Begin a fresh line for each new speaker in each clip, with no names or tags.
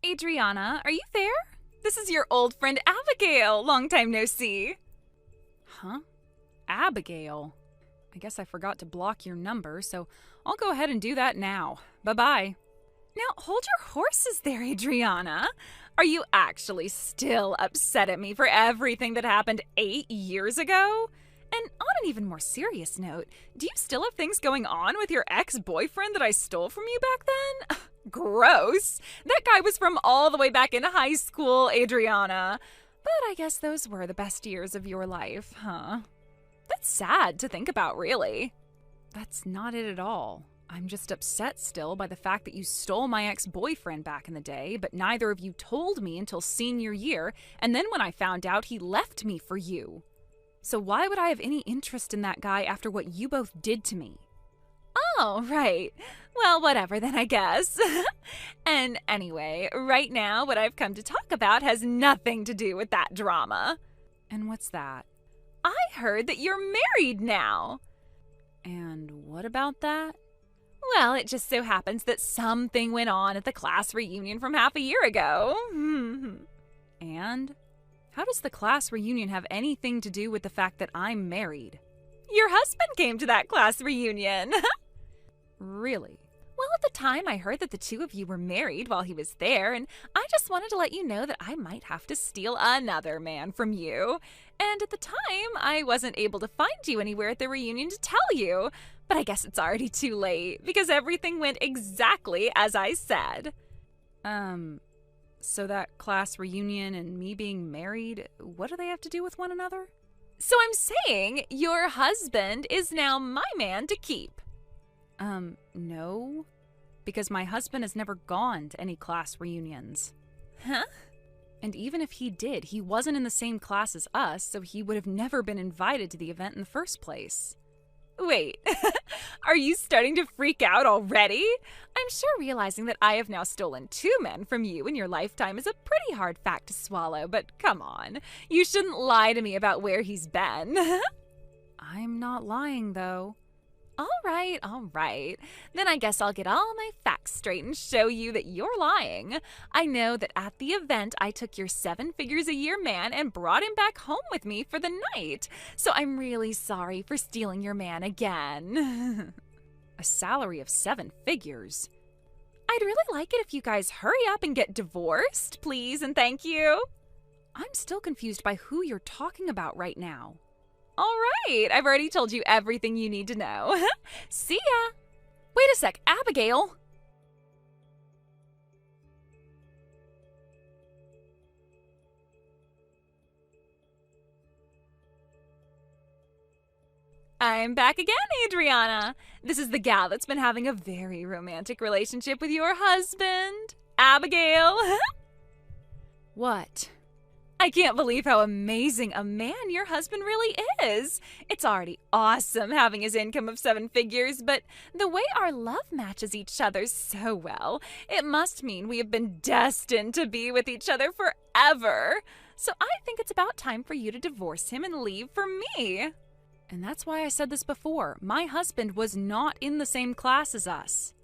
Adriana, are you there? This is your old friend Abigail. Long time no see. Huh? Abigail? I guess I forgot to block your number, so I'll go ahead and do that now. Bye-bye. Now, hold your horses there, Adriana. Are you actually still upset at me for everything that happened 8 years ago? And on an even more serious note, do you still have things going on with your ex-boyfriend that I stole from you back then? Gross. That guy was from all the way back in high school, Adriana. But I guess those were the best years of your life, huh? That's sad to think about, really. That's not it at all. I'm just upset still by the fact that you stole my ex-boyfriend back in the day, but neither of you told me until senior year, and then when I found out, he left me for you. So why would I have any interest in that guy after what you both did to me? Oh, right. Well, whatever then, I guess. And anyway, right now, what I've come to talk about has nothing to do with that drama. And what's that? I heard that you're married now. And what about that? Well, it just so happens that something went on at the class reunion from half a year ago. And? How does the class reunion have anything to do with the fact that I'm married? Your husband came to that class reunion. Really? Well, at the time, I heard that the two of you were married while he was there, and I just wanted to let you know that I might have to steal another man from you. And at the time, I wasn't able to find you anywhere at the reunion to tell you. But I guess it's already too late, because everything went exactly as I said. So that class reunion and me being married, what do they have to do with one another? So I'm saying your husband is now my man to keep. No, because my husband has never gone to any class reunions. Huh? And even if he did, he wasn't in the same class as us, so he would have never been invited to the event in the first place. Wait, are you starting to freak out already? I'm sure realizing that I have now stolen 2 men from you in your lifetime is a pretty hard fact to swallow, but come on, you shouldn't lie to me about where he's been. I'm not lying, though. All right. Then I guess I'll get all my facts straight and show you that you're lying. I know that at the event, I took your 7-figures-a-year man and brought him back home with me for the night. So I'm really sorry for stealing your man again. A salary of 7 figures? I'd really like it if you guys hurry up and get divorced, please and thank you. I'm still confused by who you're talking about right now. All right, I've already told you everything you need to know. See ya! Wait a sec, Abigail! I'm back again, Adriana. This is the gal that's been having a very romantic relationship with your husband, Abigail. What? I can't believe how amazing a man your husband really is. It's already awesome having his income of 7 figures, but the way our love matches each other so well, it must mean we have been destined to be with each other forever. So I think it's about time for you to divorce him and leave for me. And that's why I said this before. My husband was not in the same class as us.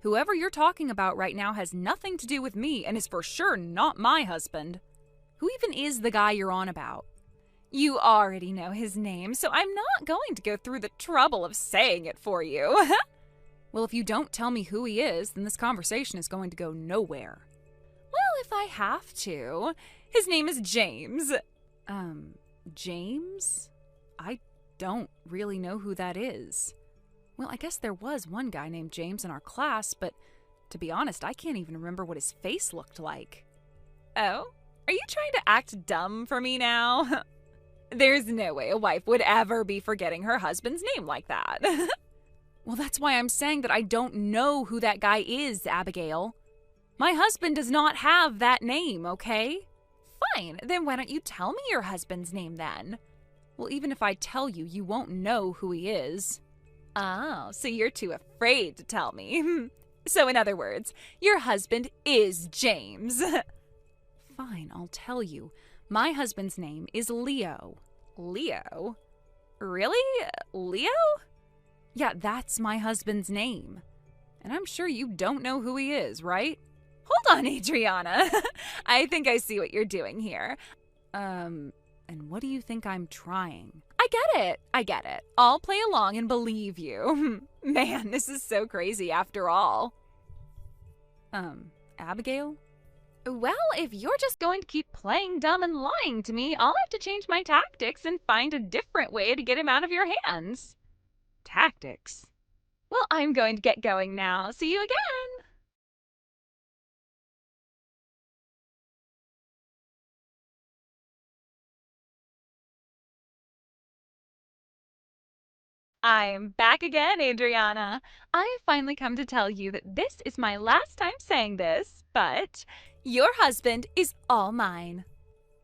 Whoever you're talking about right now has nothing to do with me and is for sure not my husband. Who even is the guy you're on about? You already know his name, so I'm not going to go through the trouble of saying it for you. Well, if you don't tell me who he is, then this conversation is going to go nowhere. Well, if I have to. His name is James. James? I don't really know who that is. Well, I guess there was one guy named James in our class, but to be honest, I can't even remember what his face looked like. Oh? Are you trying to act dumb for me now? There's no way a wife would ever be forgetting her husband's name like that. Well, that's why I'm saying that I don't know who that guy is, Abigail. My husband does not have that name, okay? Fine, then why don't you tell me your husband's name then? Well, even if I tell you, you won't know who he is. Oh, so you're too afraid to tell me. So in other words, your husband is James. Fine, I'll tell you. My husband's name is Leo. Leo? Really? Leo? Yeah, that's my husband's name. And I'm sure you don't know who he is, right? Hold on, Adriana. I think I see what you're doing here. And what do you think I'm trying? I get it. I'll play along and believe you. Man, this is so crazy after all. Abigail? Well, if you're just going to keep playing dumb and lying to me, I'll have to change my tactics and find a different way to get him out of your hands. Tactics? Well, I'm going to get going now. See you again! I'm back again, Adriana. I've finally come to tell you that this is my last time saying this, but your husband is all mine.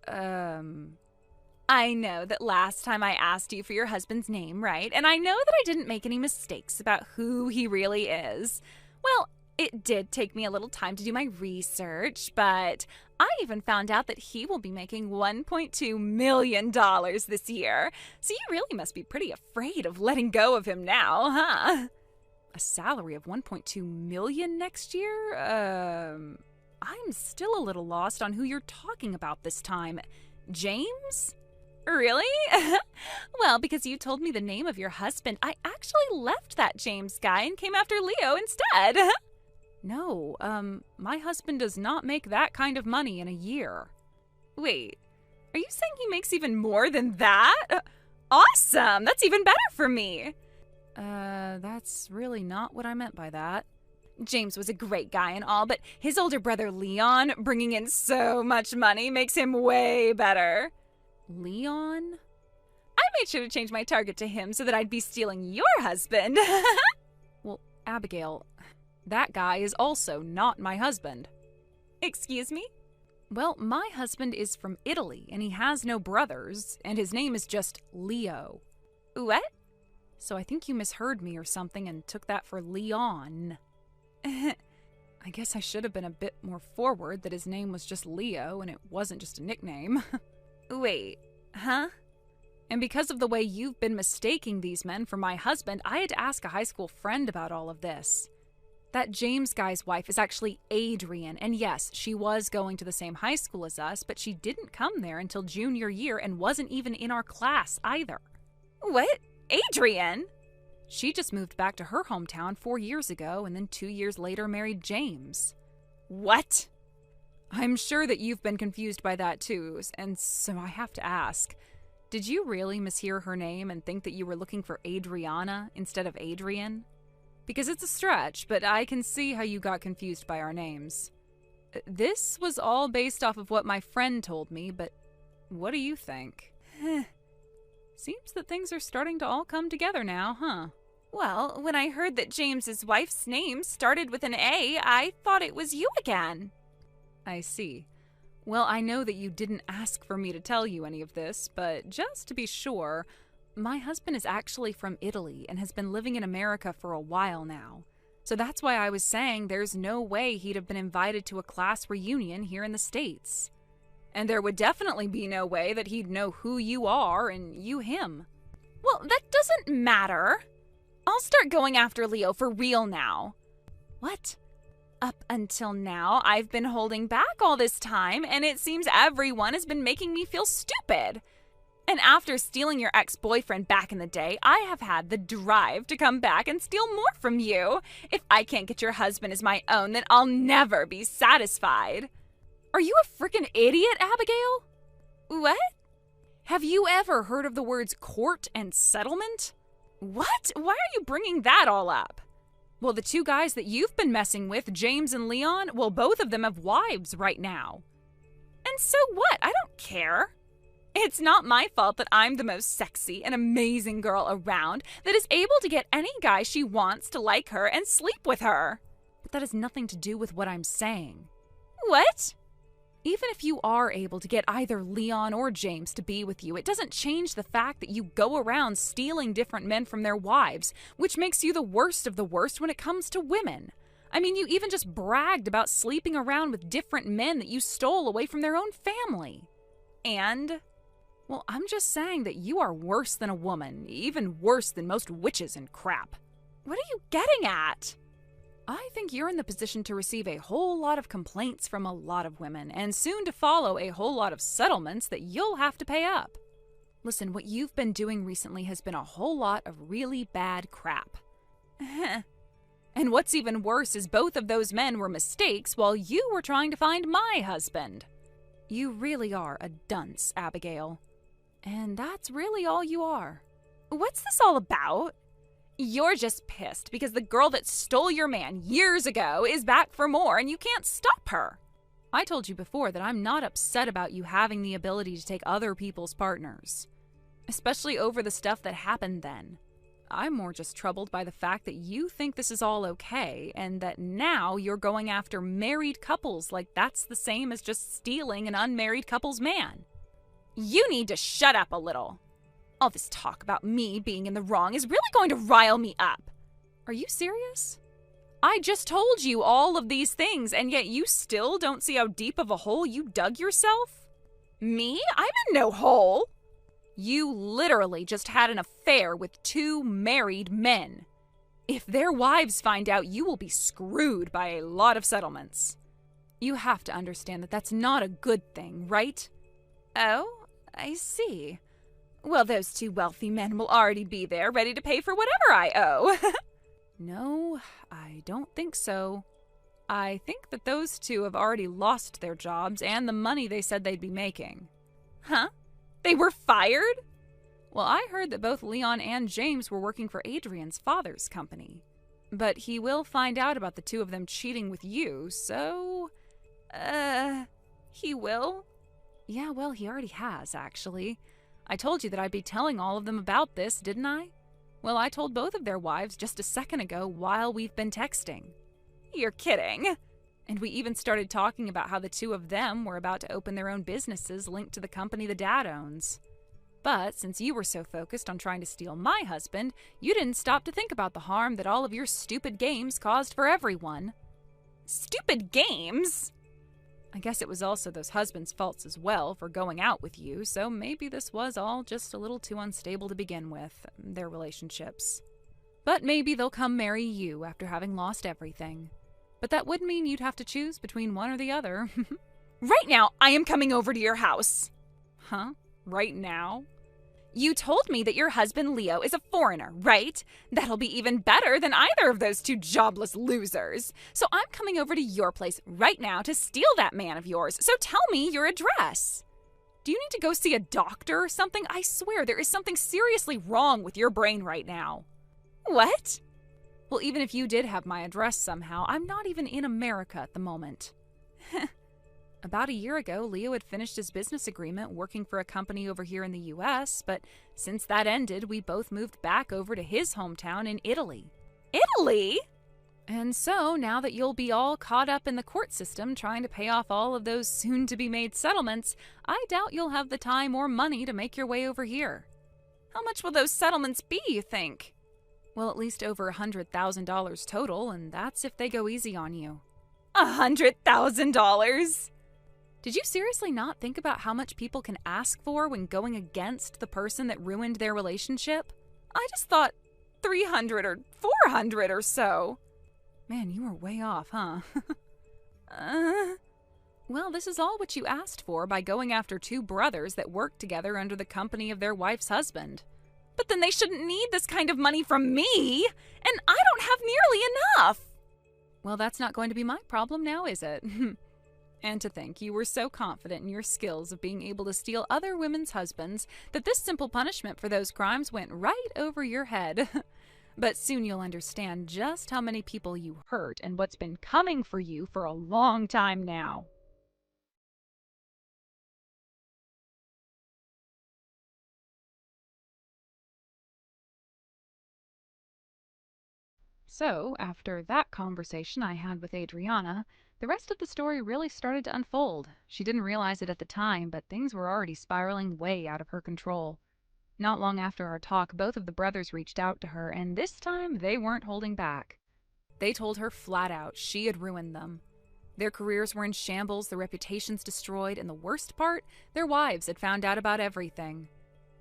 I know that last time I asked you for your husband's name, right? And I know that I didn't make any mistakes about who he really is. Well, it did take me a little time to do my research, but I even found out that he will be making $1.2 million this year. So you really must be pretty afraid of letting go of him now, huh? A salary of $1.2 million next year? I'm still a little lost on who you're talking about this time. James? Really? Well, because you told me the name of your husband, I actually left that James guy and came after Leo instead. No, my husband does not make that kind of money in a year. Wait, are you saying he makes even more than that? Awesome! That's even better for me! That's really not what I meant by that. James was a great guy and all, but his older brother Leon, bringing in so much money, makes him way better. Leon? I made sure to change my target to him so that I'd be stealing your husband. Well, Abigail, that guy is also not my husband. Excuse me? Well, my husband is from Italy, and he has no brothers, and his name is just Leo. What? So I think you misheard me or something and took that for Leon. I guess I should have been a bit more forward that his name was just Leo and it wasn't just a nickname. Wait, huh? And because of the way you've been mistaking these men for my husband, I had to ask a high school friend about all of this. That James guy's wife is actually Adrian, and yes, she was going to the same high school as us, but she didn't come there until junior year and wasn't even in our class either. What? Adrian? She just moved back to her hometown 4 years ago and then 2 years later married James. What? I'm sure that you've been confused by that too, and so I have to ask, did you really mishear her name and think that you were looking for Adriana instead of Adrian? Because it's a stretch, but I can see how you got confused by our names. This was all based off of what my friend told me, but what do you think? Seems that things are starting to all come together now, huh? Well, when I heard that James's wife's name started with an A, I thought it was you again. I see. Well, I know that you didn't ask for me to tell you any of this, but just to be sure, my husband is actually from Italy and has been living in America for a while now. So that's why I was saying there's no way he'd have been invited to a class reunion here in the States. And there would definitely be no way that he'd know who you are and you him. Well, that doesn't matter. I'll start going after Leo for real now. What? Up until now, I've been holding back all this time, and it seems everyone has been making me feel stupid. And after stealing your ex-boyfriend back in the day, I have had the drive to come back and steal more from you. If I can't get your husband as my own, then I'll never be satisfied. Are you a frickin' idiot, Abigail? What? Have you ever heard of the words court and settlement? What? Why are you bringing that all up? Well, the two guys that you've been messing with, James and Leon, well, both of them have wives right now. And so what? I don't care. It's not my fault that I'm the most sexy and amazing girl around that is able to get any guy she wants to like her and sleep with her. But that has nothing to do with what I'm saying. What? Even if you are able to get either Leon or James to be with you, it doesn't change the fact that you go around stealing different men from their wives, which makes you the worst of the worst when it comes to women. I mean, you even just bragged about sleeping around with different men that you stole away from their own family. And, well, I'm just saying that you are worse than a woman, even worse than most witches and crap. What are you getting at? I think you're in the position to receive a whole lot of complaints from a lot of women, and soon to follow a whole lot of settlements that you'll have to pay up. Listen, what you've been doing recently has been a whole lot of really bad crap. And what's even worse is both of those men were mistakes while you were trying to find my husband. You really are a dunce, Abigail. And that's really all you are. What's this all about? You're just pissed because the girl that stole your man years ago is back for more and you can't stop her. I told you before that I'm not upset about you having the ability to take other people's partners, especially over the stuff that happened then. I'm more just troubled by the fact that you think this is all okay and that now you're going after married couples like that's the same as just stealing an unmarried couple's man. You need to shut up a little. All this talk about me being in the wrong is really going to rile me up. Are you serious? I just told you all of these things, and yet you still don't see how deep of a hole you dug yourself? Me? I'm in no hole. You literally just had an affair with 2 married men. If their wives find out, you will be screwed by a lot of settlements. You have to understand that that's not a good thing, right? Oh, I see. Well, those 2 wealthy men will already be there, ready to pay for whatever I owe. No, I don't think so. I think that those 2 have already lost their jobs and the money they said they'd be making. Huh? They were fired? Well, I heard that both Leon and James were working for Adrian's father's company. But he will find out about the 2 of them cheating with you, so... he will? Yeah, well, he already has, actually. I told you that I'd be telling all of them about this, didn't I? Well, I told both of their wives just a second ago while we've been texting. You're kidding. And we even started talking about how the 2 of them were about to open their own businesses linked to the company the dad owns. But since you were so focused on trying to steal my husband, you didn't stop to think about the harm that all of your stupid games caused for everyone. Stupid games? I guess it was also those husbands' faults as well for going out with you, so maybe this was all just a little too unstable to begin with, their relationships. But maybe they'll come marry you after having lost everything. But that would mean you'd have to choose between one or the other. Right now, I am coming over to your house. Huh? Right now? You told me that your husband Leo is a foreigner, right? That'll be even better than either of those 2 jobless losers. So I'm coming over to your place right now to steal that man of yours. So tell me your address. Do you need to go see a doctor or something? I swear there is something seriously wrong with your brain right now. What? Well, even if you did have my address somehow, I'm not even in America at the moment. About a year ago, Leo had finished his business agreement working for a company over here in the US, but since that ended, we both moved back over to his hometown in Italy. Italy? And so, now that you'll be all caught up in the court system trying to pay off all of those soon-to-be-made settlements, I doubt you'll have the time or money to make your way over here. How much will those settlements be, you think? Well, at least over $100,000 total, and that's if they go easy on you. $100,000? Did you seriously not think about how much people can ask for when going against the person that ruined their relationship? I just thought 300 or 400 or so. Man, you were way off, huh? Well, this is all what you asked for by going after 2 brothers that worked together under the company of their wife's husband. But then they shouldn't need this kind of money from me, and I don't have nearly enough. Well, that's not going to be my problem now, is it? And to think you were so confident in your skills of being able to steal other women's husbands that this simple punishment for those crimes went right over your head. But soon you'll understand just how many people you hurt and what's been coming for you for a long time now. So, after that conversation I had with Adriana, the rest of the story really started to unfold. She didn't realize it at the time, but things were already spiraling way out of her control. Not long after our talk, both of the brothers reached out to her, and this time they weren't holding back. They told her flat out she had ruined them. Their careers were in shambles, their reputations destroyed, and the worst part, their wives had found out about everything.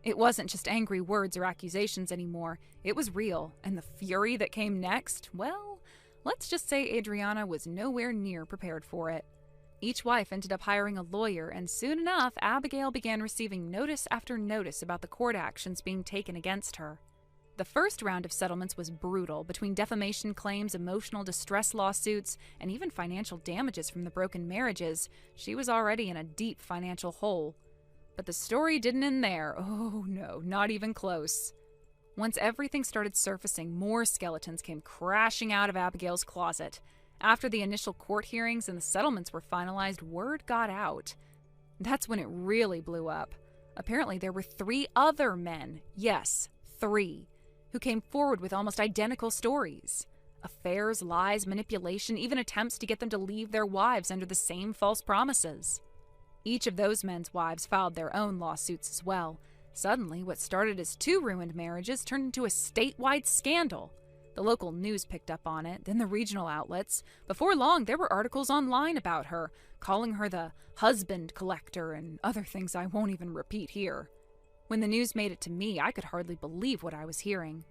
It wasn't just angry words or accusations anymore. It was real, and the fury that came next, well, Let's just say Adriana was nowhere near prepared for it. Each wife ended up hiring a lawyer, and soon enough, Abigail began receiving notice after notice about the court actions being taken against her. The first round of settlements was brutal, between defamation claims, emotional distress lawsuits, and even financial damages from the broken marriages. She was already in a deep financial hole. But the story didn't end there. Oh no, not even close. Once everything started surfacing, more skeletons came crashing out of Abigail's closet. After the initial court hearings and the settlements were finalized, word got out. That's when it really blew up. Apparently there were 3 other men, yes, 3, who came forward with almost identical stories. Affairs, lies, manipulation, even attempts to get them to leave their wives under the same false promises. Each of those men's wives filed their own lawsuits as well. Suddenly, what started as 2 ruined marriages turned into a statewide scandal. The local news picked up on it, then the regional outlets. Before long, there were articles online about her, calling her the husband collector and other things I won't even repeat here. When the news made it to me, I could hardly believe what I was hearing.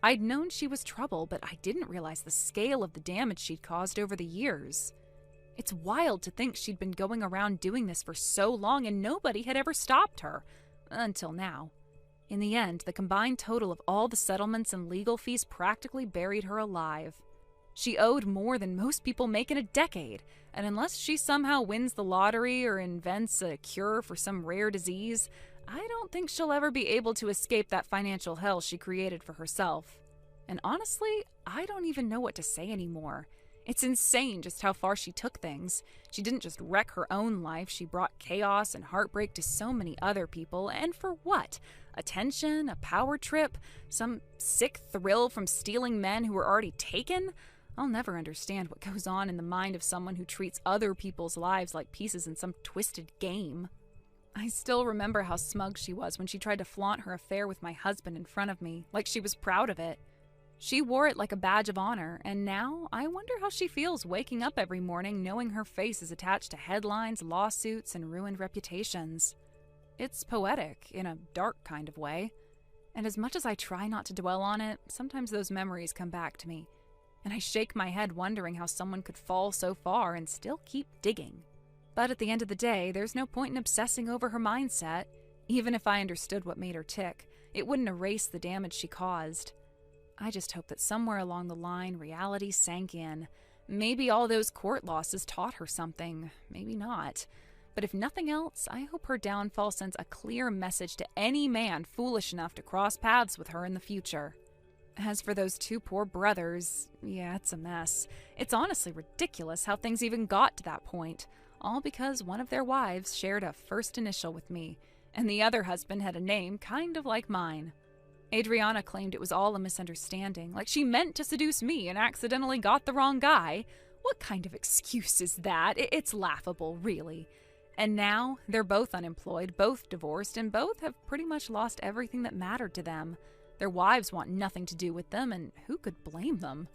I'd known she was trouble, but I didn't realize the scale of the damage she'd caused over the years. It's wild to think she'd been going around doing this for so long and nobody had ever stopped her. Until now. In the end, the combined total of all the settlements and legal fees practically buried her alive. She owed more than most people make in a decade, and unless she somehow wins the lottery or invents a cure for some rare disease, I don't think she'll ever be able to escape that financial hell she created for herself. And honestly, I don't even know what to say anymore. It's insane just how far she took things. She didn't just wreck her own life, she brought chaos and heartbreak to so many other people, and for what? Attention? A power trip? Some sick thrill from stealing men who were already taken? I'll never understand what goes on in the mind of someone who treats other people's lives like pieces in some twisted game. I still remember how smug she was when she tried to flaunt her affair with my husband in front of me, like she was proud of it. She wore it like a badge of honor, and now I wonder how she feels waking up every morning knowing her face is attached to headlines, lawsuits, and ruined reputations. It's poetic, in a dark kind of way. And as much as I try not to dwell on it, sometimes those memories come back to me, and I shake my head wondering how someone could fall so far and still keep digging. But at the end of the day, there's no point in obsessing over her mindset. Even if I understood what made her tick, it wouldn't erase the damage she caused. I just hope that somewhere along the line, reality sank in. Maybe all those court losses taught her something, maybe not. But if nothing else, I hope her downfall sends a clear message to any man foolish enough to cross paths with her in the future. As for those 2 poor brothers, yeah, it's a mess. It's honestly ridiculous how things even got to that point. All because one of their wives shared a first initial with me, and the other husband had a name kind of like mine. Adriana claimed it was all a misunderstanding, like she meant to seduce me and accidentally got the wrong guy. What kind of excuse is that? It's laughable, really. And now, they're both unemployed, both divorced, and both have pretty much lost everything that mattered to them. Their wives want nothing to do with them, and who could blame them?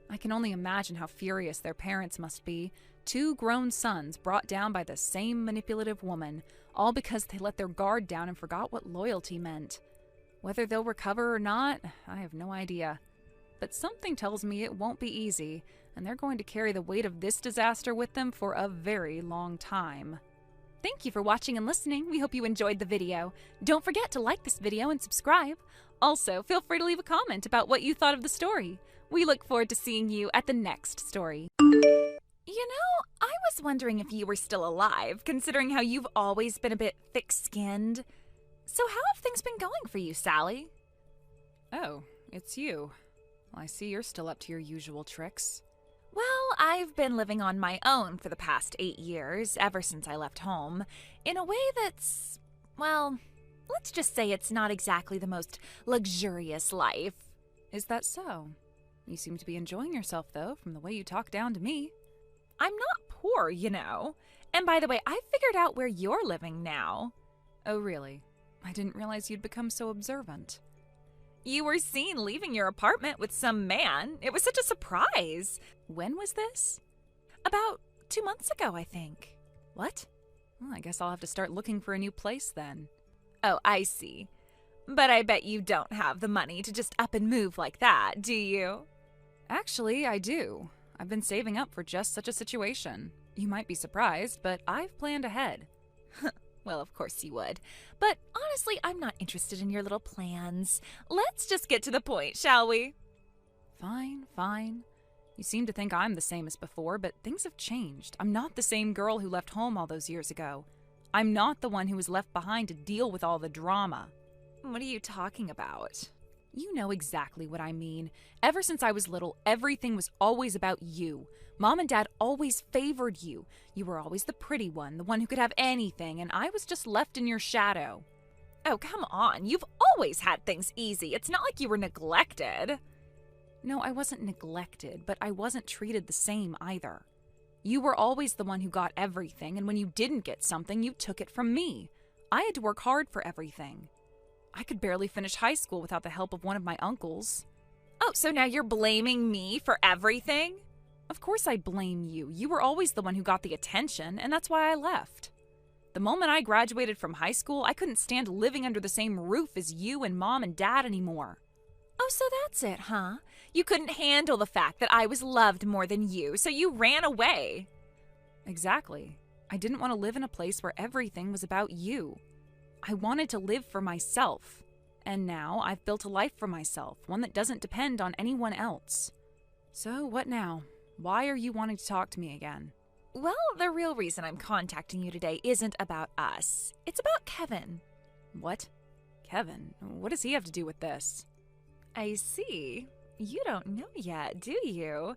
I can only imagine how furious their parents must be. 2 grown sons brought down by the same manipulative woman, all because they let their guard down and forgot what loyalty meant. Whether they'll recover or not, I have no idea. But something tells me it won't be easy, and they're going to carry the weight of this disaster with them for a very long time. Thank you for watching and listening. We hope you enjoyed the video. Don't forget to like this video and subscribe. Also, feel free to leave a comment about what you thought of the story. We look forward to seeing you at the next story. You know, I was wondering if you were still alive, considering how you've always been a bit thick-skinned. So how have things been going for you, Sally? Oh, it's you. Well, I see you're still up to your usual tricks.
Well, I've been living on my own for the past 8 years, ever since I left home, in a way that's, well, let's just say it's not exactly the most luxurious life.
Is that so? You seem to be enjoying yourself, though, from the way you talk down to me.
I'm not poor, you know. And by the way, I figured out where you're living now.
Oh, really? I didn't realize you'd become so observant.
You were seen leaving your apartment with some man. It was such a surprise.
When was this?
About 2 months ago, I think.
What? Well, I guess I'll have to start looking for a new place then.
Oh, I see. But I bet you don't have the money to just up and move like that, do you?
Actually, I do. I've been saving up for just such a situation. You might be surprised, but I've planned ahead.
Well, of course you would. But honestly, I'm not interested in your little plans. Let's just get to the point, shall we?
Fine, fine. You seem to think I'm the same as before, but things have changed. I'm not the same girl who left home all those years ago. I'm not the one who was left behind to deal with all the drama.
What are you talking about?
You know exactly what I mean. Ever since I was little, everything was always about you. Mom and Dad always favored you. You were always the pretty one, the one who could have anything, and I was just left in your shadow.
Oh, come on. You've always had things easy. It's not like you were neglected.
No, I wasn't neglected, but I wasn't treated the same either. You were always the one who got everything, and when you didn't get something, you took it from me. I had to work hard for everything. I could barely finish high school without the help of one of my uncles.
Oh, so now you're blaming me for everything?
Of course I blame you. You were always the one who got the attention, and that's why I left. The moment I graduated from high school, I couldn't stand living under the same roof as you and Mom and Dad anymore.
Oh, so that's it, huh? You couldn't handle the fact that I was loved more than you, so you ran away.
Exactly. I didn't want to live in a place where everything was about you. I wanted to live for myself. And now I've built a life for myself, one that doesn't depend on anyone else. So what now? Why are you wanting to talk to me again?
Well, the real reason I'm contacting you today isn't about us. It's about Kevin.
What? Kevin? What does he have to do with this?
I see. You don't know yet, do you?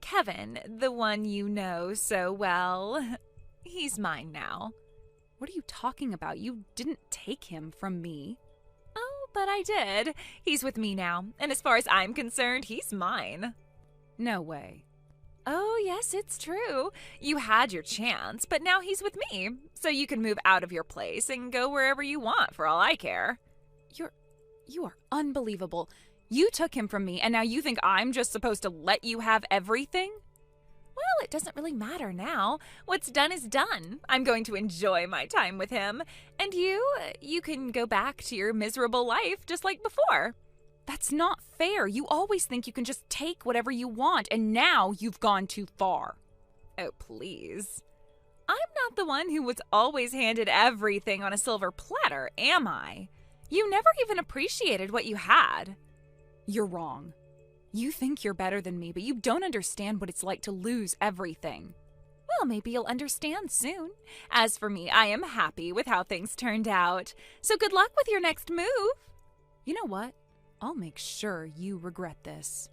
Kevin, the one you know so well, he's mine now.
What are you talking about? You didn't take him from me.
Oh, but I did. He's with me now, and as far as I'm concerned, he's mine.
No way.
Oh, yes, it's true. You had your chance, but now he's with me, so you can move out of your place and go wherever you want for all I care.
You are unbelievable. You took him from me, and now you think I'm just supposed to let you have everything?
Well, it doesn't really matter now. What's done is done. I'm going to enjoy my time with him. And you can go back to your miserable life just like before.
That's not fair. You always think you can just take whatever you want, and now you've gone too far.
Oh, please. I'm not the one who was always handed everything on a silver platter, am I? You never even appreciated what you had.
You're wrong. You think you're better than me, but you don't understand what it's like to lose everything.
Well, maybe you'll understand soon. As for me, I am happy with how things turned out. So good luck with your next move.
You know what? I'll make sure you regret this.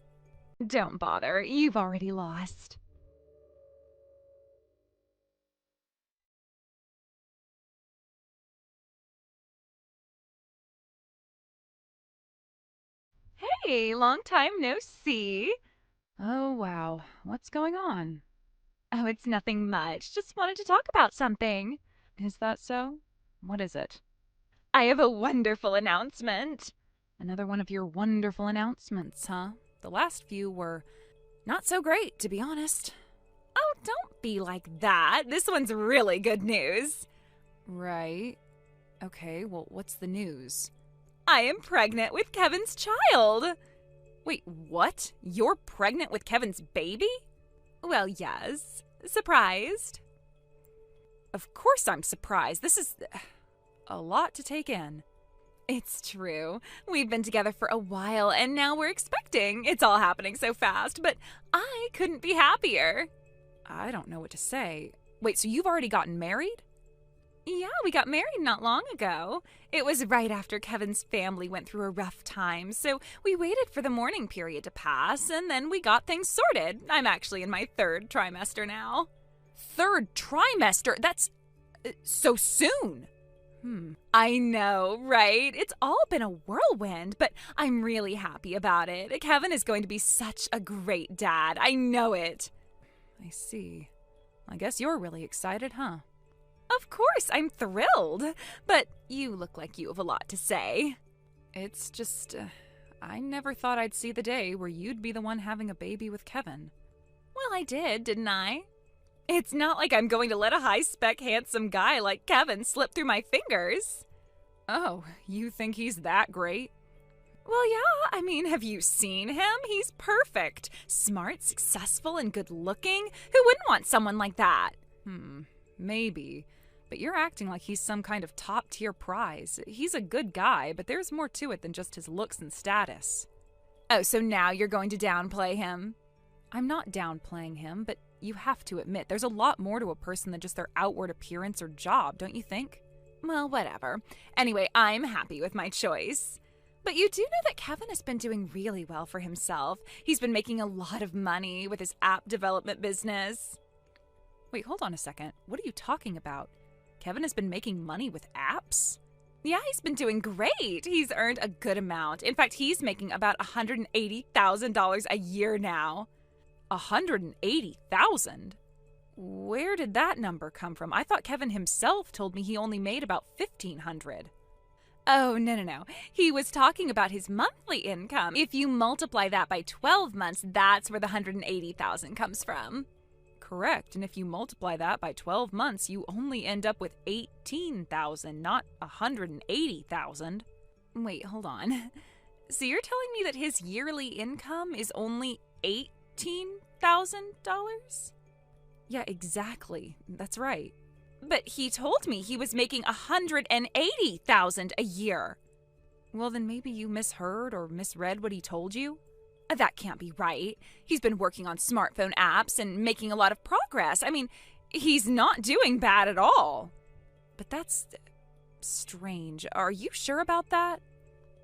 Don't bother. You've already lost. Hey, long time no see.
Oh, wow. What's going on?
Oh, it's nothing much. Just wanted to talk about something.
Is that so? What is it?
I have a wonderful announcement.
Another one of your wonderful announcements, huh? The last few were not so great, to be honest.
Oh, don't be like that. This one's really good news.
Right. Okay, well, what's the news?
I am pregnant with Kevin's child.
Wait, what? You're pregnant with Kevin's baby?
Well, yes. Surprised?
Of course I'm surprised. This is a lot to take in.
It's true. We've been together for a while, and now we're expecting. It's all happening so fast, but I couldn't be happier.
I don't know what to say. Wait, so you've already gotten married?
Yeah, we got married not long ago. It was right after Kevin's family went through a rough time, so we waited for the mourning period to pass, and then we got things sorted. I'm actually in my 3rd trimester now.
3rd trimester? That's so soon.
I know, right? It's all been a whirlwind, but I'm really happy about it. Kevin is going to be such a great dad. I know it.
I see. I guess you're really excited, huh?
Of course, I'm thrilled. But you look like you have a lot to say.
It's just, I never thought I'd see the day where you'd be the one having a baby with Kevin.
Well, I did, didn't I? It's not like I'm going to let a high-spec, handsome guy like Kevin slip through my fingers.
Oh, you think he's that great? Well, yeah, I mean, have you seen him? He's perfect. Smart, successful, and good looking. Who wouldn't want someone like that? Maybe. But you're acting like he's some kind of top-tier prize. He's a good guy, but there's more to it than just his looks and status. Oh, so now you're going to downplay him? I'm not downplaying him, but you have to admit there's a lot more to a person than just their outward appearance or job, don't you think? Well, whatever. Anyway, I'm happy with my choice. But you do know that Kevin has been doing really well for himself. He's been making a lot of money with his app development business. Wait, hold on a second. What are you talking about? Kevin has been making money with apps? Yeah, he's been doing great. He's earned a good amount. In fact, he's making about $180,000 a year now. $180,000? Where did that number come from? I thought Kevin himself told me he only made about $1,500. Oh, no. He was talking about his monthly income. If you multiply that by 12 months, that's where the $180,000 comes from. Correct, and if you multiply that by 12 months, you only end up with $18,000, not $180,000. Wait, hold on. So you're telling me that his yearly income is only $18,000? Yeah, exactly. That's right. But he told me he was making $180,000 a year. Well, then maybe you misheard or misread what he told you. That can't be right. He's been working on smartphone apps and making a lot of progress. I mean, he's not doing bad at all. But that's strange. Are you sure about that?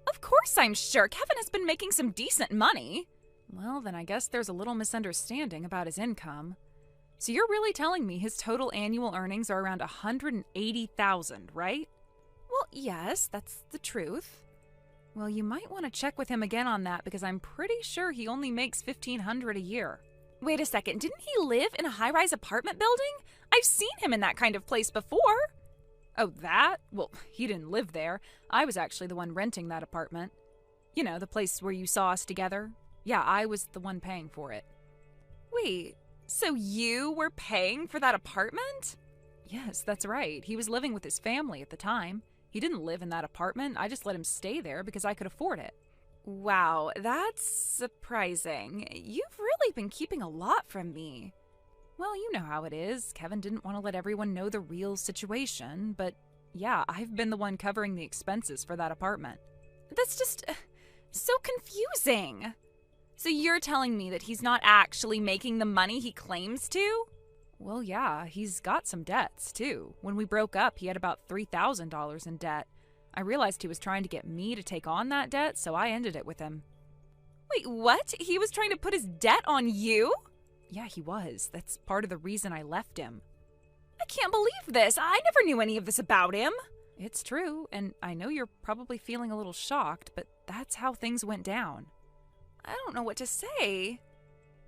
Of course I'm sure. Kevin has been making some decent money. Well, then I guess there's a little misunderstanding about his income. So you're really telling me his total annual earnings are around $180,000, right? Well, yes, that's the truth. Well, you might want to check with him again on that because I'm pretty sure he only makes $1,500 a year. Wait a second, didn't he live in a high-rise apartment building? I've seen him in that kind of place before. Oh, that? Well, he didn't live there. I was actually the one renting that apartment. You know, the place where you saw us together. Yeah, I was the one paying for it. Wait, so you were paying for that apartment? Yes, that's right. He was living with his family at the time. He didn't live in that apartment. I just let him stay there because I could afford it. Wow, that's surprising. You've really been keeping a lot from me. Well, you know how it is. Kevin didn't want to let everyone know the real situation, but yeah, I've been the one covering the expenses for that apartment. That's just so confusing. So you're telling me that he's not actually making the money he claims to? Well, yeah, he's got some debts, too. When we broke up, he had about $3,000 in debt. I realized he was trying to get me to take on that debt, so I ended it with him. Wait, what? He was trying to put his debt on you? Yeah, he was. That's part of the reason I left him. I can't believe this. I never knew any of this about him. It's true, and I know you're probably feeling a little shocked, but that's how things went down. I don't know what to say.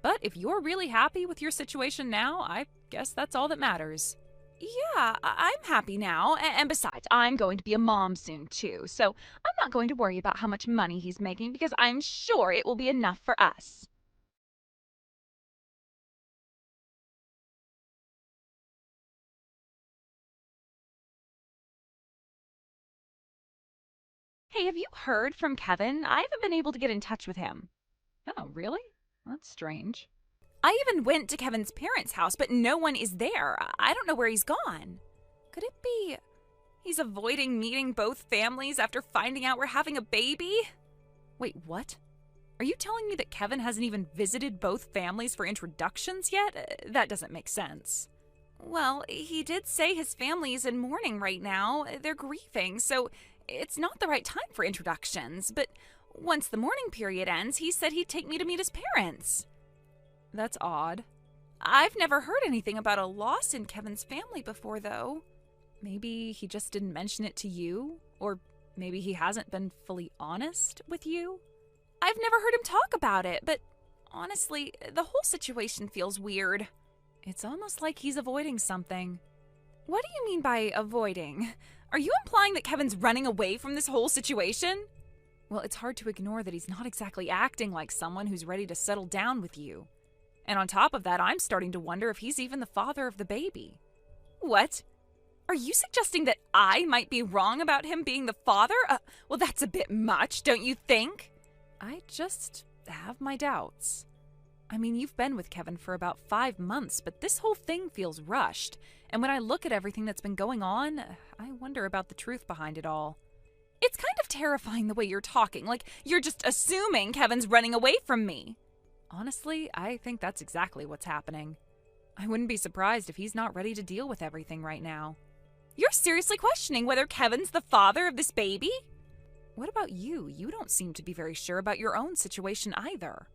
But if you're really happy with your situation now, I guess that's all that matters. Yeah, I'm happy now. And besides, I'm going to be a mom soon, too. So I'm not going to worry about how much money he's making because I'm sure it will be enough for us. Hey, have you heard from Kevin? I haven't been able to get in touch with him. Oh, really? That's strange. I even went to Kevin's parents' house, but no one is there. I don't know where he's gone. Could it be he's avoiding meeting both families after finding out we're having a baby? Wait, what? Are you telling me that Kevin hasn't even visited both families for introductions yet? That doesn't make sense. Well, he did say his family is in mourning right now. They're grieving, so it's not the right time for introductions. But once the mourning period ends, he said he'd take me to meet his parents. That's odd. I've never heard anything about a loss in Kevin's family before, though. Maybe he just didn't mention it to you? Or maybe he hasn't been fully honest with you? I've never heard him talk about it, but honestly, the whole situation feels weird. It's almost like he's avoiding something. What do you mean by avoiding? Are you implying that Kevin's running away from this whole situation? Well, it's hard to ignore that he's not exactly acting like someone who's ready to settle down with you. And on top of that, I'm starting to wonder if he's even the father of the baby. What? Are you suggesting that I might be wrong about him being the father? Well, that's a bit much, don't you think? I just have my doubts. I mean, you've been with Kevin for about 5 months, but this whole thing feels rushed. And when I look at everything that's been going on, I wonder about the truth behind it all. It's kind of terrifying the way you're talking, like you're just assuming Kevin's running away from me. Honestly, I think that's exactly what's happening. I wouldn't be surprised if he's not ready to deal with everything right now. You're seriously questioning whether Kevin's the father of this baby? What about you? You don't seem to be very sure about your own situation either.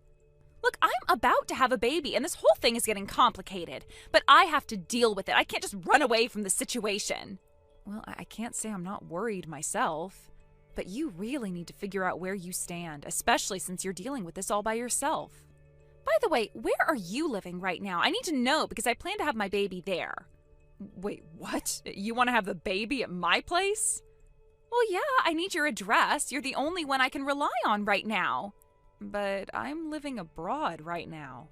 Look, I'm about to have a baby, and this whole thing is getting complicated, but I have to deal with it. I can't just run away from the situation. Well, I can't say I'm not worried myself, but you really need to figure out where you stand, especially since you're dealing with this all by yourself. By the way, where are you living right now? I need to know because I plan to have my baby there. Wait, what? You want to have the baby at my place? Well, yeah, I need your address. You're the only one I can rely on right now. But I'm living abroad right now.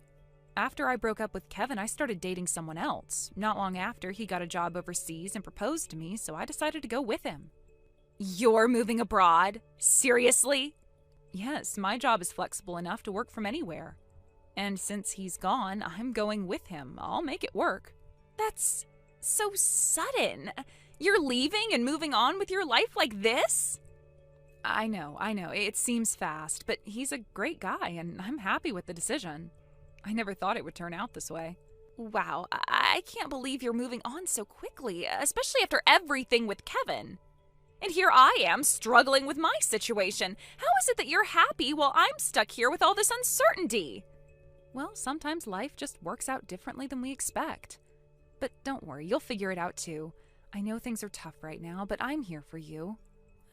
After I broke up with Kevin, I started dating someone else. Not long after, he got a job overseas and proposed to me, so I decided to go with him. You're moving abroad? Seriously? Yes, my job is flexible enough to work from anywhere. And since he's gone, I'm going with him. I'll make it work. That's so sudden. You're leaving and moving on with your life like this? I know. It seems fast, but he's a great guy, and I'm happy with the decision. I never thought it would turn out this way. Wow, I can't believe you're moving on so quickly, especially after everything with Kevin. And here I am, struggling with my situation. How is it that you're happy while I'm stuck here with all this uncertainty? Well, sometimes life just works out differently than we expect. But don't worry, you'll figure it out too. I know things are tough right now, but I'm here for you.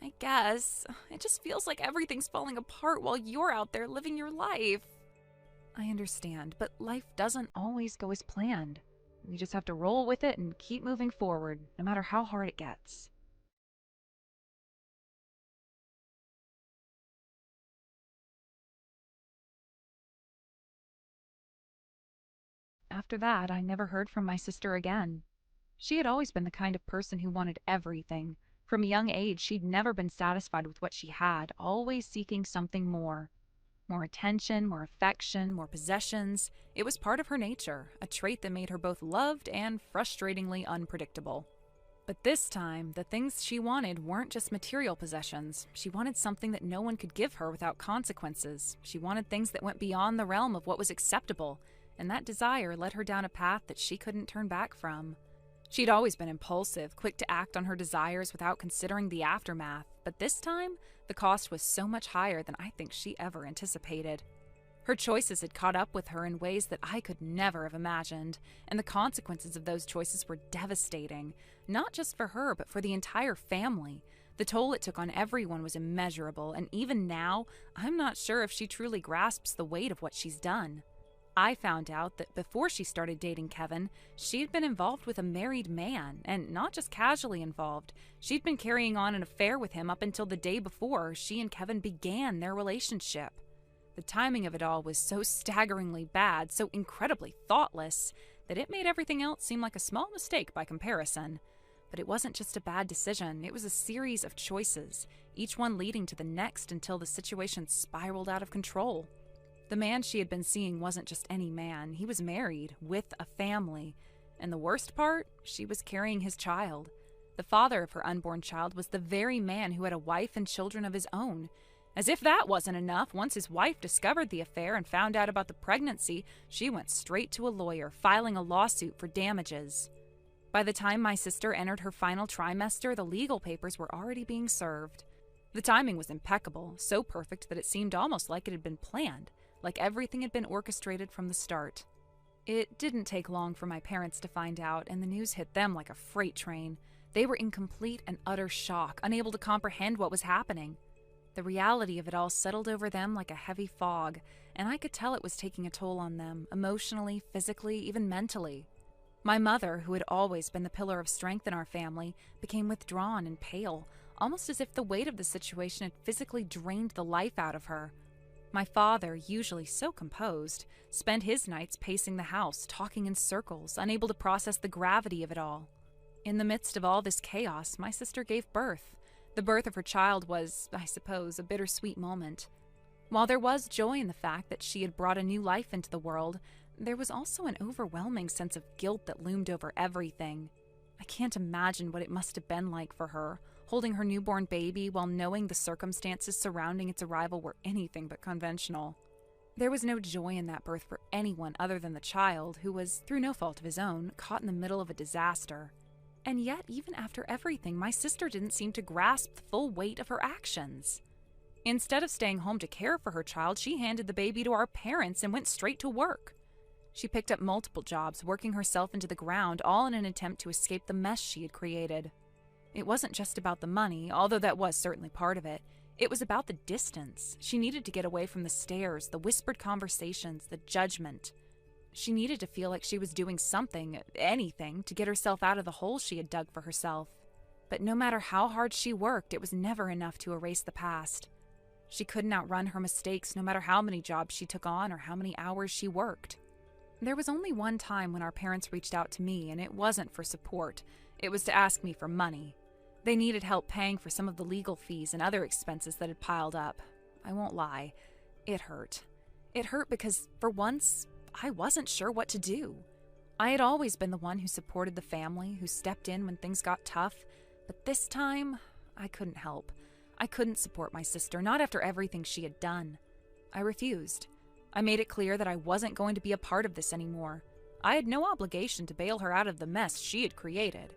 I guess. It just feels like everything's falling apart while you're out there living your life. I understand, but life doesn't always go as planned. We just have to roll with it and keep moving forward, no matter how hard it gets. After that, I never heard from my sister again. She had always been the kind of person who wanted everything. From a young age, she'd never been satisfied with what she had, always seeking something more. More attention, more affection, more possessions. It was part of her nature, a trait that made her both loved and frustratingly unpredictable. But this time, the things she wanted weren't just material possessions. She wanted something that no one could give her without consequences. She wanted things that went beyond the realm of what was acceptable, and that desire led her down a path that she couldn't turn back from. She'd always been impulsive, quick to act on her desires without considering the aftermath, but this time, the cost was so much higher than I think she ever anticipated. Her choices had caught up with her in ways that I could never have imagined, and the consequences of those choices were devastating, not just for her, but for the entire family. The toll it took on everyone was immeasurable, and even now, I'm not sure if she truly grasps the weight of what she's done. I found out that before she started dating Kevin, she'd been involved with a married man, and not just casually involved. She'd been carrying on an affair with him up until the day before she and Kevin began their relationship. The timing of it all was so staggeringly bad, so incredibly thoughtless, that it made everything else seem like a small mistake by comparison. But it wasn't just a bad decision, it was a series of choices, each one leading to the next until the situation spiraled out of control. The man she had been seeing wasn't just any man. He was married, with a family. And the worst part, she was carrying his child. The father of her unborn child was the very man who had a wife and children of his own. As if that wasn't enough, once his wife discovered the affair and found out about the pregnancy, she went straight to a lawyer, filing a lawsuit for damages. By the time my sister entered her final trimester, the legal papers were already being served. The timing was impeccable, so perfect that it seemed almost like it had been planned. Like everything had been orchestrated from the start. It didn't take long for my parents to find out, and the news hit them like a freight train. They were in complete and utter shock, unable to comprehend what was happening. The reality of it all settled over them like a heavy fog, and I could tell it was taking a toll on them, emotionally, physically, even mentally. My mother, who had always been the pillar of strength in our family, became withdrawn and pale, almost as if the weight of the situation had physically drained the life out of her. My father, usually so composed, spent his nights pacing the house, talking in circles, unable to process the gravity of it all. In the midst of all this chaos, my sister gave birth. The birth of her child was, I suppose, a bittersweet moment. While there was joy in the fact that she had brought a new life into the world, there was also an overwhelming sense of guilt that loomed over everything. I can't imagine what it must have been like for her, holding her newborn baby while knowing the circumstances surrounding its arrival were anything but conventional. There was no joy in that birth for anyone other than the child, who was, through no fault of his own, caught in the middle of a disaster. And yet, even after everything, my sister didn't seem to grasp the full weight of her actions. Instead of staying home to care for her child, she handed the baby to our parents and went straight to work. She picked up multiple jobs, working herself into the ground, all in an attempt to escape the mess she had created. It wasn't just about the money, although that was certainly part of it. It was about the distance. She needed to get away from the stares, the whispered conversations, the judgment. She needed to feel like she was doing something, anything, to get herself out of the hole she had dug for herself. But no matter how hard she worked, it was never enough to erase the past. She couldn't outrun her mistakes no matter how many jobs she took on or how many hours she worked. There was only one time when our parents reached out to me, and it wasn't for support. It was to ask me for money. They needed help paying for some of the legal fees and other expenses that had piled up. I won't lie. It hurt. It hurt because, for once, I wasn't sure what to do. I had always been the one who supported the family, who stepped in when things got tough, but this time, I couldn't help. I couldn't support my sister, not after everything she had done. I refused. I made it clear that I wasn't going to be a part of this anymore. I had no obligation to bail her out of the mess she had created.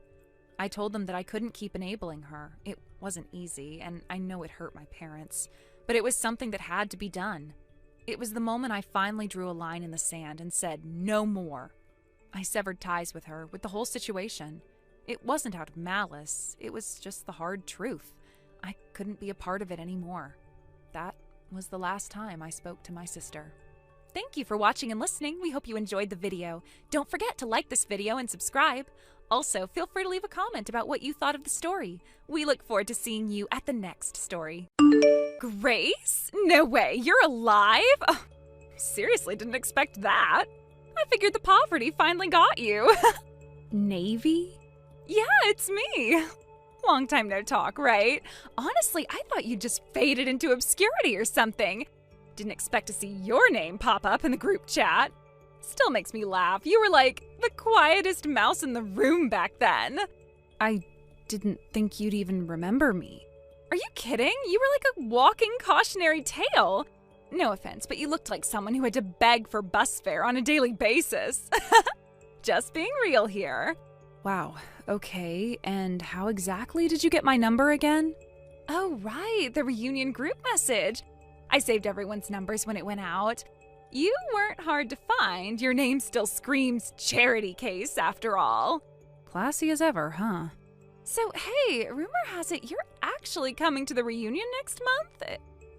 I told them that I couldn't keep enabling her. It wasn't easy, and I know it hurt my parents, but it was something that had to be done. It was the moment I finally drew a line in the sand and said, no more. I severed ties with her, with the whole situation. It wasn't out of malice, it was just the hard truth. I couldn't be a part of it anymore. That was the last time I spoke to my sister. Thank you for watching and listening. We hope you enjoyed the video. Don't forget to like this video and subscribe. Also, feel free to leave a comment about what you thought of the story. We look forward to seeing you at the next story. Grace? No way, you're alive? Oh, seriously, didn't expect that. I figured the poverty finally got you. Navy? Yeah, it's me. Long time no talk, right? Honestly, I thought you just faded into obscurity or something. Didn't expect to see your name pop up in the group chat. Still makes me laugh. You were like the quietest mouse in the room back then. I didn't think you'd even remember me. Are you kidding? You were like a walking cautionary tale. No offense, but you looked like someone who had to beg for bus fare on a daily basis. Just being real here. Wow, okay, and how exactly did you get my number again? Oh, right, the reunion group message. I saved everyone's numbers when it went out. You weren't hard to find. Your name still screams charity case, after all. Classy as ever, huh? So, hey, rumor has it you're actually coming to the reunion next month?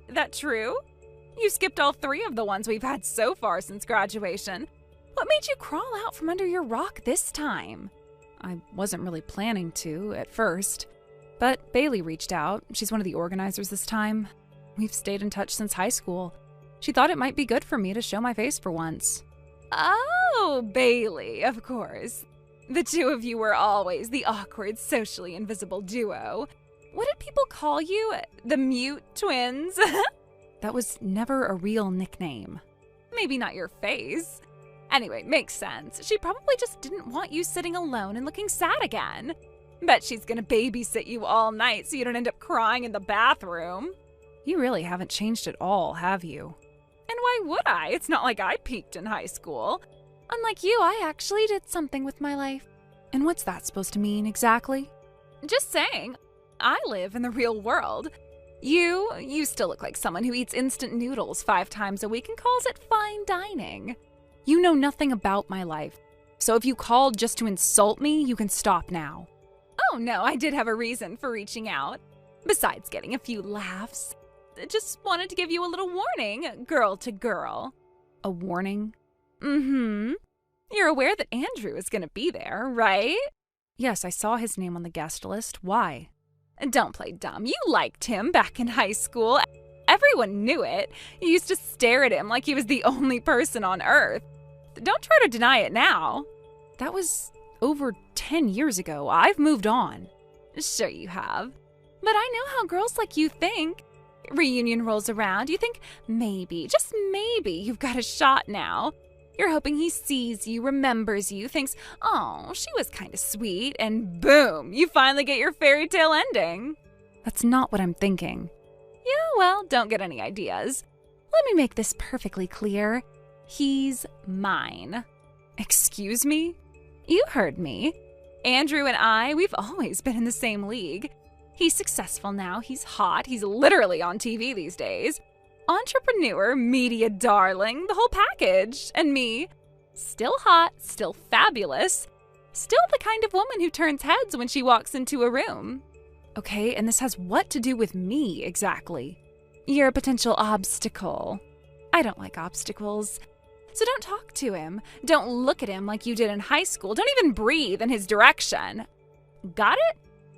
That true? You skipped all 3 of the ones we've had so far since graduation. What made you crawl out from under your rock this time? I wasn't really planning to at first, but Bailey reached out. She's one of the organizers this time. We've stayed in touch since high school. She thought it might be good for me to show my face for once. Oh, Bailey, of course. The two of you were always the awkward, socially invisible duo. What did people call you? The mute twins? That was never a real nickname. Maybe not your face. Anyway, makes sense. She probably just didn't want you sitting alone and looking sad again. Bet she's gonna babysit you all night so you don't end up crying in the bathroom. You really haven't changed at all, have you? And why would I? It's not like I peaked in high school. Unlike you, I actually did something with my life. And what's that supposed to mean exactly? Just saying. I live in the real world. You still look like someone who eats instant noodles 5 times a week and calls it fine dining. You know nothing about my life. So if you called just to insult me, you can stop now. Oh no, I did have a reason for reaching out. Besides getting a few laughs. Just wanted to give you a little warning, girl to girl. A warning? Mm-hmm. You're aware that Andrew is gonna be there, right? Yes, I saw his name on the guest list. Why? Don't play dumb. You liked him back in high school. Everyone knew it. You used to stare at him like he was the only person on Earth. Don't try to deny it now. That was over 10 years ago. I've moved on.
Sure you have. But I know how girls like you think. Reunion rolls around, you think maybe, just maybe, you've got a shot now. You're hoping he sees you, remembers you, thinks, oh, she was kind of sweet, and boom, you finally get your fairy tale ending.
That's not what I'm thinking.
Yeah, well, don't get any ideas. Let me make this perfectly clear. He's mine.
Excuse me?
You heard me. Andrew and I, we've always been in the same league. He's successful now, he's hot, he's literally on TV these days. Entrepreneur, media darling, the whole package. And me, still hot, still fabulous, still the kind of woman who turns heads when she walks into a room.
Okay, and this has what to do with me exactly?
You're a potential obstacle. I don't like obstacles. So don't talk to him. Don't look at him like you did in high school. Don't even breathe in his direction. Got it?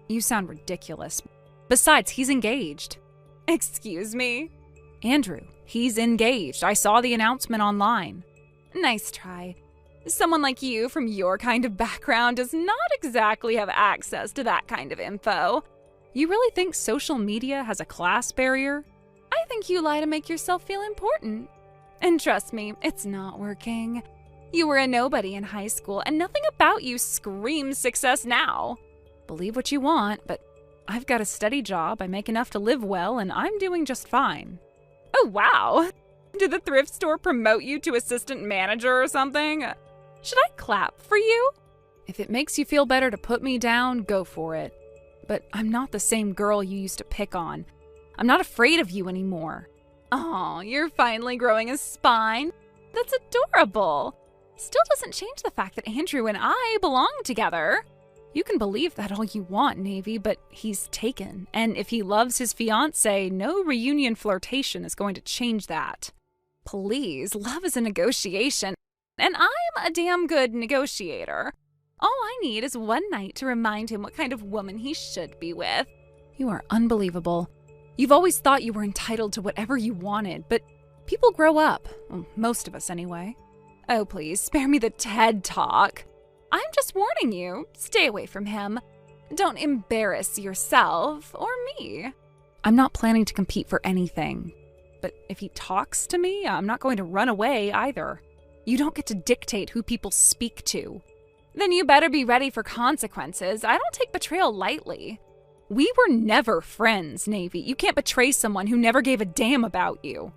You sound ridiculous. Besides, he's engaged.
Excuse me?
Andrew, he's engaged. I saw the announcement online.
Nice try. Someone like you from your kind of background does not exactly have access to that kind of info.
You really think social media has a class barrier?
I think you lie to make yourself feel important. And trust me, it's not working. You were a nobody in high school, and nothing about you screams success now.
Believe what you want, but I've got a steady job, I make enough to live well, and I'm doing just fine.
Oh, wow. Did the thrift store promote you to assistant manager or something? Should I clap for you?
If it makes you feel better to put me down, go for it. But I'm not the same girl you used to pick on. I'm not afraid of you anymore.
Oh, you're finally growing a spine? That's adorable. Still doesn't change the fact that Andrew and I belong together.
You can believe that all you want, Navy, but he's taken. And if he loves his fiancée, no reunion flirtation is going to change that.
Please, love is a negotiation, and I'm a damn good negotiator. All I need is one night to remind him what kind of woman he should be with.
You are unbelievable. You've always thought you were entitled to whatever you wanted, but people grow up. Well, most of us, anyway.
Oh, please, spare me the TED Talk. I'm just warning you, stay away from him. Don't embarrass yourself or me.
I'm not planning to compete for anything. But if he talks to me, I'm not going to run away either. You don't get to dictate who people speak to.
Then you better be ready for consequences. I don't take betrayal lightly.
We were never friends, Navy. You can't betray someone who never gave a damn about you.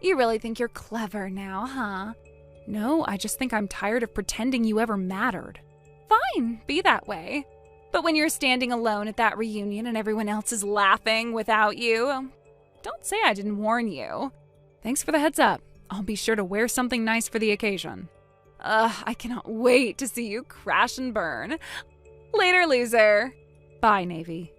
You really think you're clever now, huh?
No, I just think I'm tired of pretending you ever mattered.
Fine, be that way. But when you're standing alone at that reunion and everyone else is laughing without you, don't say I didn't warn you.
Thanks for the heads up. I'll be sure to wear something nice for the occasion.
I cannot wait to see you crash and burn. Later, loser.
Bye, Navy.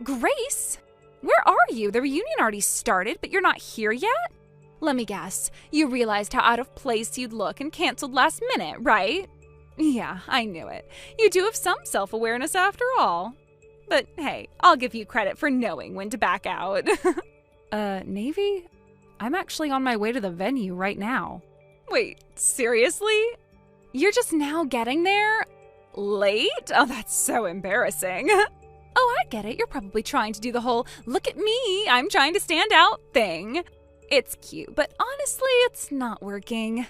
Grace? Where are you? The reunion already started, but you're not here yet? Let me guess. You realized how out of place you'd look and canceled last minute, right? Yeah, I knew it. You do have some self-awareness after all. But hey, I'll give you credit for knowing when to back out.
Navy? I'm actually on my way to the venue right now.
Wait, seriously? You're just now getting there? Late? Oh, that's so embarrassing. Oh, I get it. You're probably trying to do the whole, look at me, I'm trying to stand out thing. It's cute, but honestly, it's not working.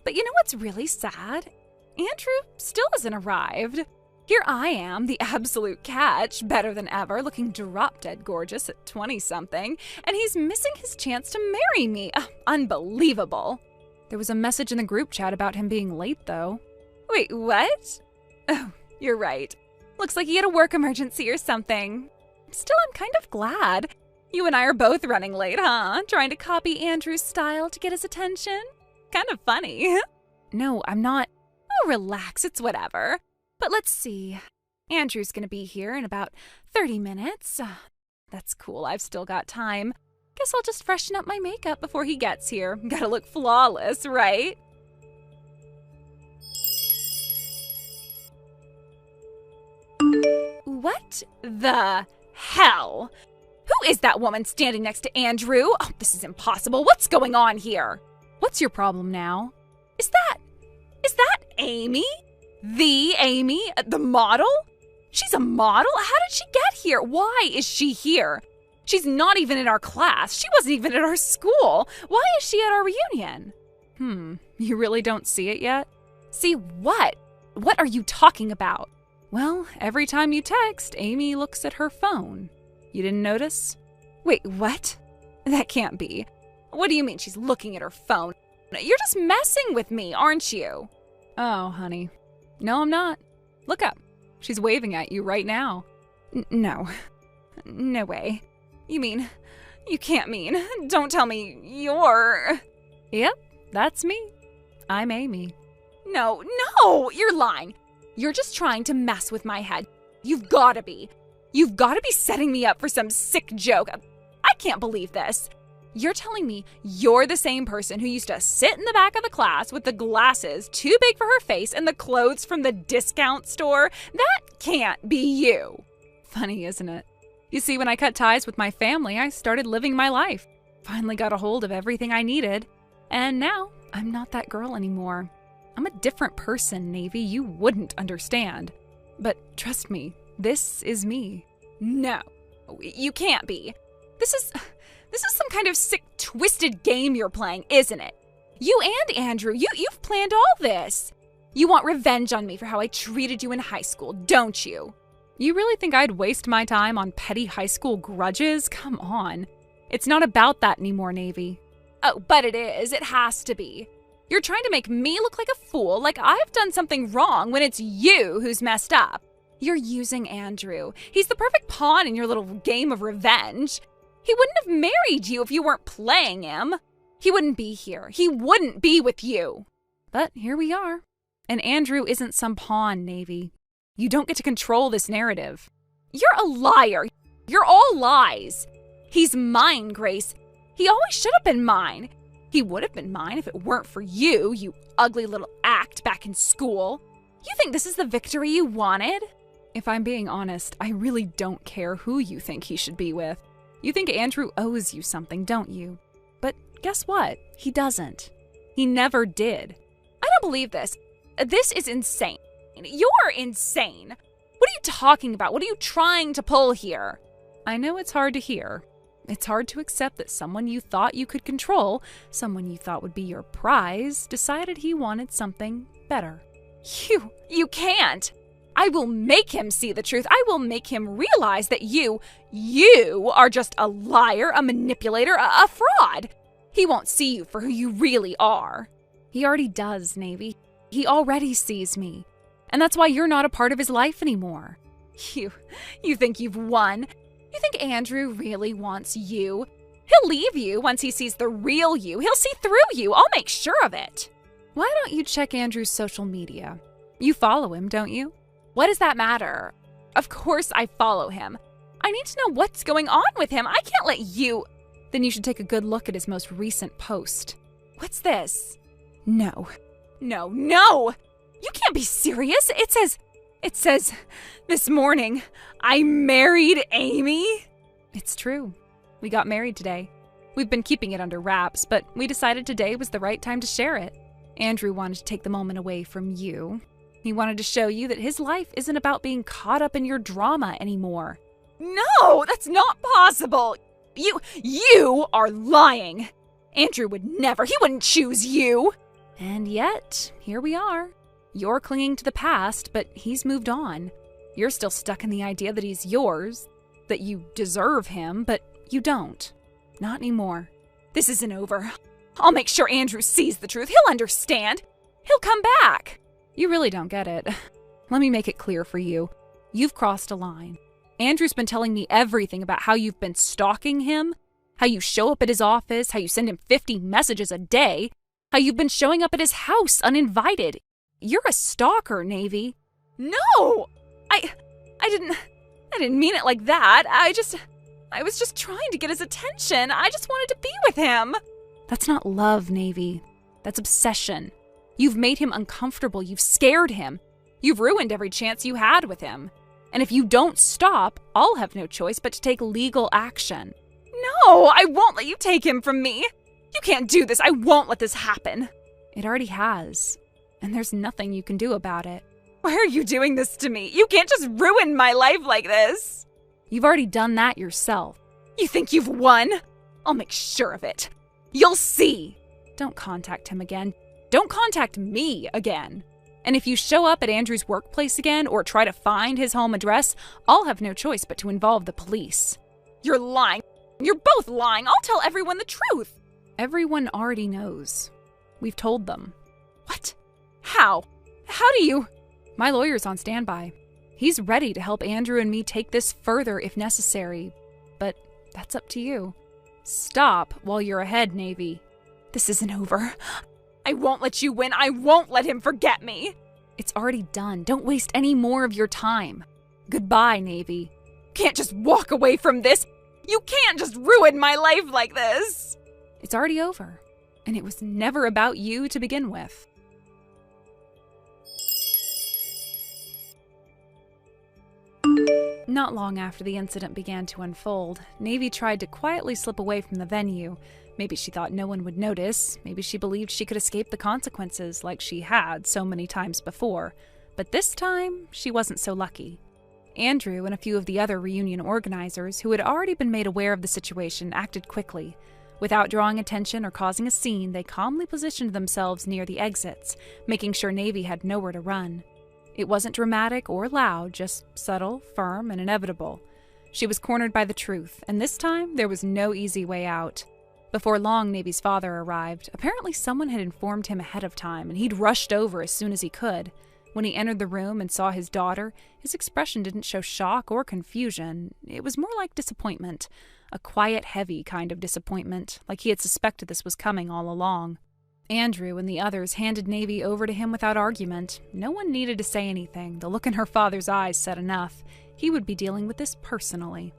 But you know what's really sad? Andrew still hasn't arrived. Here I am, the absolute catch, better than ever, looking drop-dead gorgeous at 20-something, and he's missing his chance to marry me. Unbelievable.
There was a message in the group chat about him being late, though.
Wait, what? Oh, you're right. Looks like he had a work emergency or something. Still, I'm kind of glad. You and I are both running late, huh? Trying to copy Andrew's style to get his attention? Kind of funny.
No, I'm not.
Oh, relax, it's whatever. But let's see. Andrew's gonna be here in about 30 minutes. That's cool, I've still got time. Guess I'll just freshen up my makeup before he gets here. Gotta look flawless, right? What the hell? Who is that woman standing next to Andrew? Oh, this is impossible. What's going on here?
What's your problem now?
Is that Amy? The Amy? The model? She's a model? How did she get here? Why is she here? She's not even in our class. She wasn't even at our school. Why is she at our reunion?
You really don't see it yet?
See what? What are you talking about?
Well, every time you text, Amy looks at her phone. You didn't notice?
Wait, what? That can't be. What do you mean she's looking at her phone? You're just messing with me, aren't you?
Oh, honey. No, I'm not. Look up. She's waving at you right now.
No. No way. You can't mean. Don't tell me you're...
Yep, that's me. I'm Amy.
No, you're lying. You're just trying to mess with my head. You've gotta be. You've gotta be setting me up for some sick joke. I can't believe this. You're telling me you're the same person who used to sit in the back of the class with the glasses too big for her face and the clothes from the discount store? That can't be you.
Funny, isn't it? You see, when I cut ties with my family, I started living my life. Finally got a hold of everything I needed. And now, I'm not that girl anymore. I'm a different person, Navy. You wouldn't understand. But trust me, this is me.
No, you can't be. This is some kind of sick, twisted game you're playing, isn't it? You and Andrew, you've planned all this. You want revenge on me for how I treated you in high school, don't you?
You really think I'd waste my time on petty high school grudges? Come on. It's not about that anymore, Navy.
Oh, but it is. It has to be. You're trying to make me look like a fool, like I've done something wrong when it's you who's messed up. You're using Andrew. He's the perfect pawn in your little game of revenge. He wouldn't have married you if you weren't playing him. He wouldn't be here. He wouldn't be with you.
But here we are. And Andrew isn't some pawn, Navy. You don't get to control this narrative.
You're a liar. You're all lies. He's mine, Grace. He always should have been mine. He would have been mine if it weren't for you, you ugly little act back in school. You think this is the victory you wanted?
If I'm being honest, I really don't care who you think he should be with. You think Andrew owes you something, don't you? But guess what? He doesn't. He never did.
I don't believe this. This is insane. You're insane. What are you talking about? What are you trying to pull here?
I know it's hard to hear. It's hard to accept that someone you thought you could control, someone you thought would be your prize, decided he wanted something better.
You can't. I will make him see the truth. I will make him realize that you are just a liar, a manipulator, a fraud. He won't see you for who you really are.
He already does, Navy. He already sees me. And that's why you're not a part of his life anymore.
You think you've won? You think Andrew really wants you? He'll leave you once he sees the real you. He'll see through you. I'll make sure of it.
Why don't you check Andrew's social media? You follow him, don't you?
What does that matter? Of course I follow him. I need to know what's going on with him. I can't let you...
Then you should take a good look at his most recent post.
What's this?
No.
No! You can't be serious. It says, this morning, I married Amy.
It's true. We got married today. We've been keeping it under wraps, but we decided today was the right time to share it. Andrew wanted to take the moment away from you. He wanted to show you that his life isn't about being caught up in your drama anymore.
No, that's not possible. You are lying. Andrew would never. He wouldn't choose you.
And yet, here we are. You're clinging to the past, but he's moved on. You're still stuck in the idea that he's yours, that you deserve him, but you don't. Not anymore.
This isn't over. I'll make sure Andrew sees the truth. He'll understand. He'll come back.
You really don't get it. Let me make it clear for you. You've crossed a line. Andrew's been telling me everything about how you've been stalking him, how you show up at his office, how you send him 50 messages a day, how you've been showing up at his house uninvited. You're a stalker, Navy.
No! I didn't mean it like that. I was just trying to get his attention. I just wanted to be with him.
That's not love, Navy. That's obsession. You've made him uncomfortable. You've scared him. You've ruined every chance you had with him. And if you don't stop, I'll have no choice but to take legal action.
No, I won't let you take him from me.
You can't do this. I won't let this happen. It already has, and there's nothing you can do about it. Why are you doing this to me? You can't just ruin my life like this. You've already done that yourself. You think you've won? I'll make sure of it. You'll see. Don't contact him again. Don't contact me again. And if you show up at Andrew's workplace again or try to find his home address, I'll have no choice but to involve the police. You're lying. You're both lying. I'll tell everyone the truth. Everyone already knows. We've told them. What? How? How do you? My lawyer's on standby. He's ready to help Andrew and me take this further if necessary. But that's up to you. Stop while you're ahead, Navy. This isn't over. I won't let you win. I won't let him forget me. It's already done. Don't waste any more of your time. Goodbye, Navy. Can't just walk away from this. You can't just ruin my life like this. It's already over. And it was never about you to begin with. Not long after the incident began to unfold, Navy tried to quietly slip away from the venue. Maybe she thought no one would notice. Maybe she believed she could escape the consequences like she had so many times before. But this time, she wasn't so lucky. Andrew and a few of the other reunion organizers who had already been made aware of the situation acted quickly. Without drawing attention or causing a scene, they calmly positioned themselves near the exits, making sure Navy had nowhere to run. It wasn't dramatic or loud, just subtle, firm, and inevitable. She was cornered by the truth, and this time there was no easy way out. Before long, Navy's father arrived. Apparently someone had informed him ahead of time, and he'd rushed over as soon as he could. When he entered the room and saw his daughter, his expression didn't show shock or confusion. It was more like disappointment. A quiet, heavy kind of disappointment, like he had suspected this was coming all along. Andrew and the others handed Navy over to him without argument. No one needed to say anything. The look in her father's eyes said enough. He would be dealing with this personally.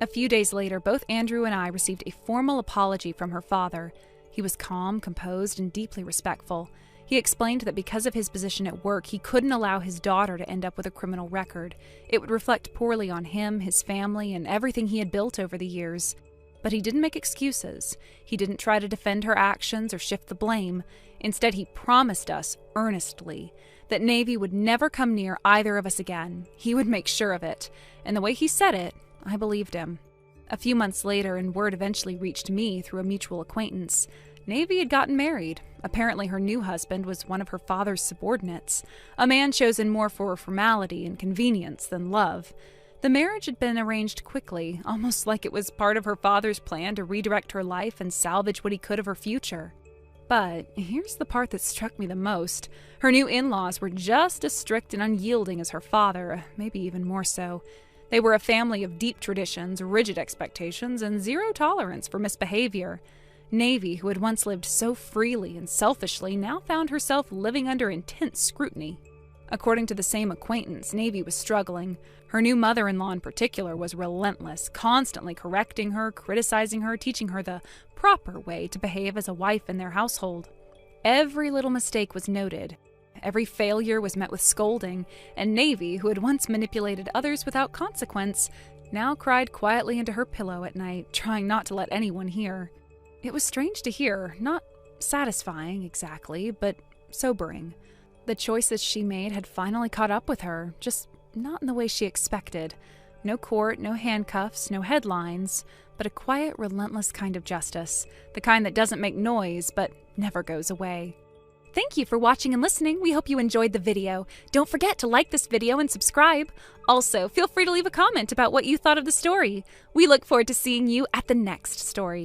A few days later, both Andrew and I received a formal apology from her father. He was calm, composed, and deeply respectful. He explained that because of his position at work, he couldn't allow his daughter to end up with a criminal record. It would reflect poorly on him, his family, and everything he had built over the years. But he didn't make excuses. He didn't try to defend her actions or shift the blame. Instead, he promised us, earnestly, that Navy would never come near either of us again. He would make sure of it. And the way he said it, I believed him. A few months later, and word eventually reached me through a mutual acquaintance, Navy had gotten married. Apparently her new husband was one of her father's subordinates, a man chosen more for formality and convenience than love. The marriage had been arranged quickly, almost like it was part of her father's plan to redirect her life and salvage what he could of her future. But here's the part that struck me the most. Her new in-laws were just as strict and unyielding as her father, maybe even more so. They were a family of deep traditions, rigid expectations, and zero tolerance for misbehavior. Navy, who had once lived so freely and selfishly, now found herself living under intense scrutiny. According to the same acquaintance, Navy was struggling. Her new mother-in-law in particular was relentless, constantly correcting her, criticizing her, teaching her the proper way to behave as a wife in their household. Every little mistake was noted. Every failure was met with scolding, and Navy, who had once manipulated others without consequence, now cried quietly into her pillow at night, trying not to let anyone hear. It was strange to hear, not satisfying exactly, but sobering. The choices she made had finally caught up with her, just not in the way she expected. No court, no handcuffs, no headlines, but a quiet, relentless kind of justice, the kind that doesn't make noise but never goes away. Thank you for watching and listening. We hope you enjoyed the video. Don't forget to like this video and subscribe. Also, feel free to leave a comment about what you thought of the story. We look forward to seeing you at the next story.